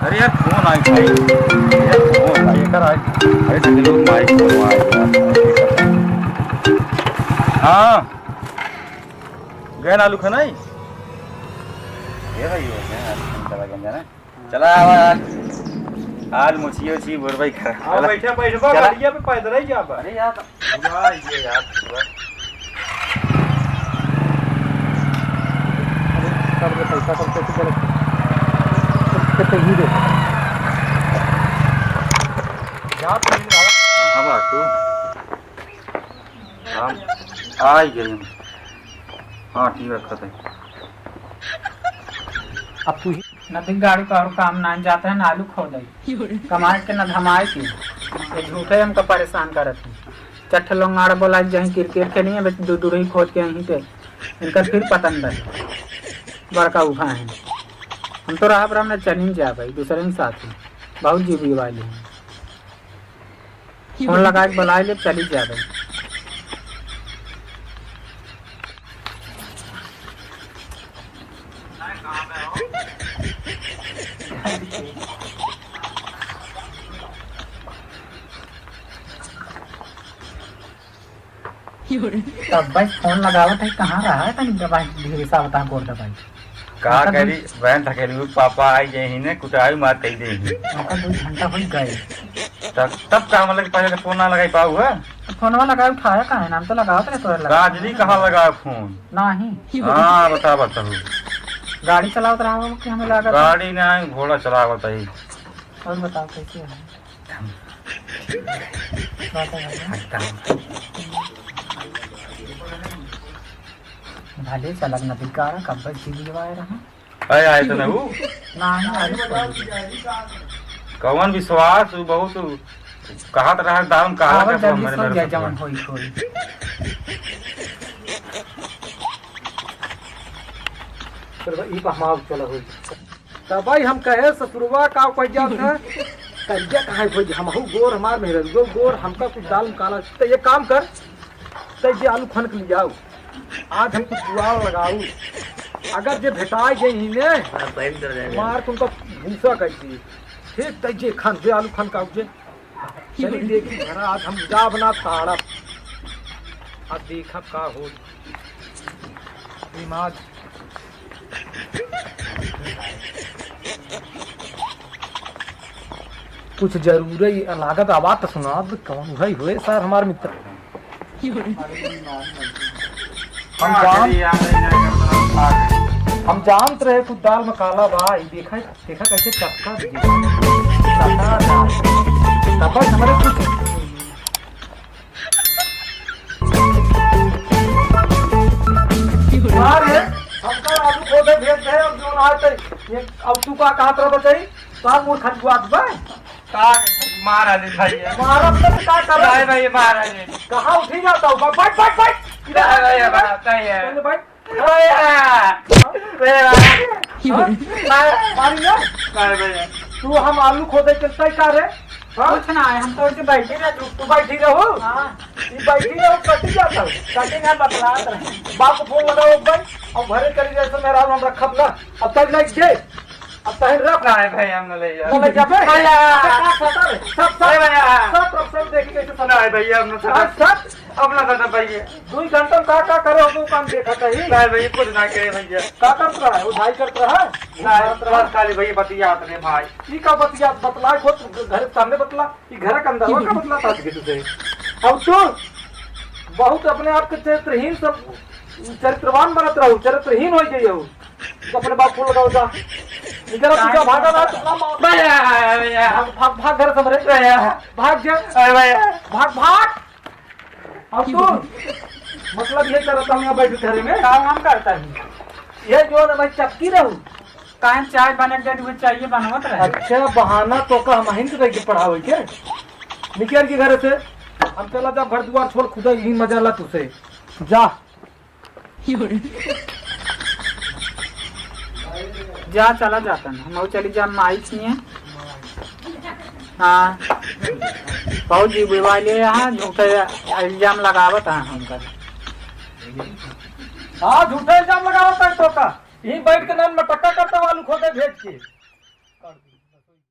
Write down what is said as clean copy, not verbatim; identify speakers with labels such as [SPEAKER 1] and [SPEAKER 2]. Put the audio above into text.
[SPEAKER 1] अरे यार फोन आई भाई, यार फोन आई कर आई। अरे ढकेलू माइक फोन आई यार। हाँ गए आलू खाना ही ये भाई हो गए आलू खाना चला गया ना। चला आज मुछियो छी बोल भाई खा
[SPEAKER 2] हाँ बैठे बैठबा गाड़िया पे पैदल ही जाबा।
[SPEAKER 1] अरे यार बुला ये यार
[SPEAKER 2] कर दे पैसा करते थे कितने ही दे जा तो नहीं रहा।
[SPEAKER 1] हाँ बाटू हम आ ही गए। हाँ ठीक है खत्म।
[SPEAKER 2] अब तू ही
[SPEAKER 3] नदी गाड़ी का और काम ना जाता है ना आलू खो जाए कमाए के न धमाए के ये झूठे हमको परेशान करत है। चट्ठ लोग आड़ बोला जहीं क्रिकेट खेली है दूर दूर ही खोद के यहीं पे इनका फिर पतंग है बड़का उठा है। हम तो राह पर हमने चली जा भाई दूसरे के साथ ही बहुत जीवी वाली है फोन लगा के बुलाए ले चली जा भाई। तब भाई फोन लगावत है कहाँ रहा है तनी दवाई धीरे सा बता गोर दवाई
[SPEAKER 1] का करी बहन ढकेलू पापा आई गए ही ने कुटाई मार कही दे
[SPEAKER 3] मौका 2 घंटा हो गए
[SPEAKER 1] तब का मतलब पहले फोन ना लगाई पाऊ है।
[SPEAKER 3] फोनवा लगा उठाया कहाँ है नाम तो लगावत रहे तोरे लगा
[SPEAKER 1] गाजरी कहाँ लगा फोन।
[SPEAKER 3] नहीं
[SPEAKER 1] हाँ बता बता
[SPEAKER 3] गाड़ी चलावत रहा हो कि हमें लगा
[SPEAKER 1] गाड़ी ना घोड़ा चला बताई
[SPEAKER 3] और बताओ कैसे है भले चलक नदी का कब जीवाए रहा
[SPEAKER 1] अरे आए तो नहीं कौन विश्वास बहुत कहा तो रहा दाम कहा
[SPEAKER 3] जमन होई होई
[SPEAKER 2] ई पहमाव चला हो तब भाई हम कहे ससुरवा का कोई जात है करिया कहाँ हो हमहू गोर हमार मेहर गोर हमका कुछ दाल काला तो ये काम कर तो ये आलू खन के ले जाओ आज हम कुछ जुआर लगाऊ अगर जे भेटाई गई ही ने मार तुमको भूसा कैसी ठीक तैजे खान जे आलू खान का जे चली देखी घर आज हम जा बना ताड़ा अब देखब का हो दिमाग कुछ जरूर ही लागत आवाज तो सुना कौन भाई हुए सर हमारे मित्र हम जानते रहे कुछ दाल में काला भाई देखा देखा कैसे चक्का तब हमारे कुछ हमका आलू खोदे भेज दे और जो ना ये अब तू का कहां तरह बताई तो मोर खन गुआ दबा
[SPEAKER 3] का महाराज भाई
[SPEAKER 2] महाराज तो का कर रहा है
[SPEAKER 3] भाई महाराज
[SPEAKER 2] कहां उठी जाता हूं बैठ बैठ बैठ इधर
[SPEAKER 3] भाई बताता है
[SPEAKER 2] बैठ तू हम आलू खोदे चलता ही कर
[SPEAKER 3] कुछ ना है हम तो ऐसे बैठे रहे
[SPEAKER 2] तू बैठी रहो बैठी रहो कटी जाता
[SPEAKER 3] कटिंग है बतला रहे
[SPEAKER 2] बाप को फोन लगाओ भाई और घरे करी जैसे मेरा हम रखब ना अब तक लाइक दे अब तक रख
[SPEAKER 3] ना है भाई हम ले जा
[SPEAKER 2] ले जा भाई
[SPEAKER 3] भैया
[SPEAKER 2] सब देखी कैसे
[SPEAKER 3] ना है भैया हम
[SPEAKER 2] सब
[SPEAKER 3] अपना दादा भैया
[SPEAKER 2] 2 घंटा का करो वो काम देखा था ही
[SPEAKER 3] ना भैया कुछ ना करे भैया
[SPEAKER 2] का करत रहा है उठाई करत रहा
[SPEAKER 3] ना खाली भैया बतियात रे भाई
[SPEAKER 2] ई का बतिया बतला खो घर सामने बतला ई घर के अंदर का बतला था कि तुझे अब तो बहुत अपने आप के चरित्रहीन सब चरित्रवान बनत रहो चरित्रहीन हो जाइयो अपने बाप को लगाओ जा इधर पूजा भागा ना
[SPEAKER 3] भैया
[SPEAKER 2] भाग भाग घर समरे भाग जा भाग भाग अब तो मतलब ये करता हूँ बैठ घर में
[SPEAKER 3] काम हम करता है
[SPEAKER 2] ये जो ना भाई चपकी रहूं
[SPEAKER 3] काहे चाय बने के चाहिए बनवत रहे
[SPEAKER 2] अच्छा बहाना तो का हम हिंद रह के पढ़ावे के निकल के घर से हम चला जा घर द्वार छोड़ खुदा यही मजा ला तुसे जा
[SPEAKER 3] जा चला जाता ना हम चली जा माई चाहिए हाँ बहुत जी बुवाले यहाँ झूठे इल्जाम लगावत है हमका
[SPEAKER 2] हाँ झूठा इल्जाम लगावत है तो का यही बैठ के नाम मटक्का करता आलू खोदे भेज के कर दी बस वही